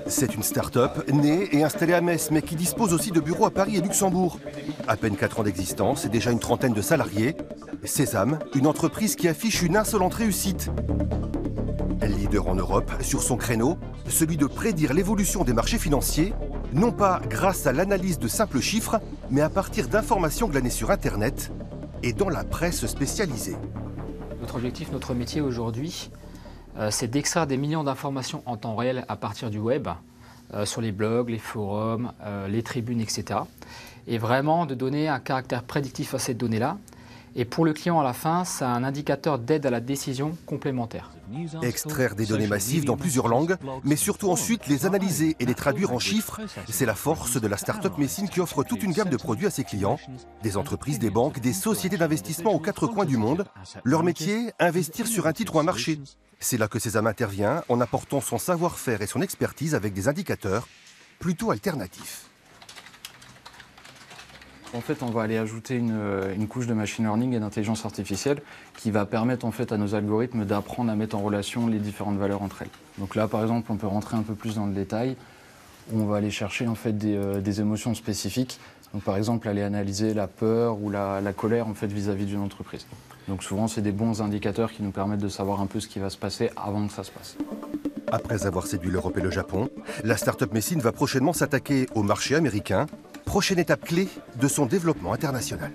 C'est une start-up née et installée à Metz, mais qui dispose aussi de bureaux à Paris et Luxembourg. À peine 4 ans d'existence et déjà une trentaine de salariés. Sésame, une entreprise qui affiche une insolente réussite. Leader en Europe sur son créneau, celui de prédire l'évolution des marchés financiers, non pas grâce à l'analyse de simples chiffres, mais à partir d'informations glanées sur Internet et dans la presse spécialisée. Notre objectif, notre métier aujourd'hui, c'est d'extraire des millions d'informations en temps réel à partir du web, sur les blogs, les forums, les tribunes, etc. Et vraiment de donner un caractère prédictif à ces données-là. Et pour le client, à la fin, c'est un indicateur d'aide à la décision complémentaire. Extraire des données massives dans plusieurs langues, mais surtout ensuite les analyser et les traduire en chiffres, c'est la force de la start-up Messine qui offre toute une gamme de produits à ses clients. Des entreprises, des banques, des sociétés d'investissement aux 4 coins du monde. Leur métier, investir sur un titre ou un marché. C'est là que Sésame intervient en apportant son savoir-faire et son expertise avec des indicateurs plutôt alternatifs. En fait, on va aller ajouter une couche de machine learning et d'intelligence artificielle qui va permettre en fait, à nos algorithmes d'apprendre à mettre en relation les différentes valeurs entre elles. Donc là, par exemple, on peut rentrer un peu plus dans le détail. On va aller chercher en fait, des émotions spécifiques. Donc, par exemple, aller analyser la peur ou la colère en fait, vis-à-vis d'une entreprise. Donc souvent, c'est des bons indicateurs qui nous permettent de savoir un peu ce qui va se passer avant que ça se passe. Après avoir séduit l'Europe et le Japon, la start-up Messine va prochainement s'attaquer au marché américain. Prochaine étape clé de son développement international.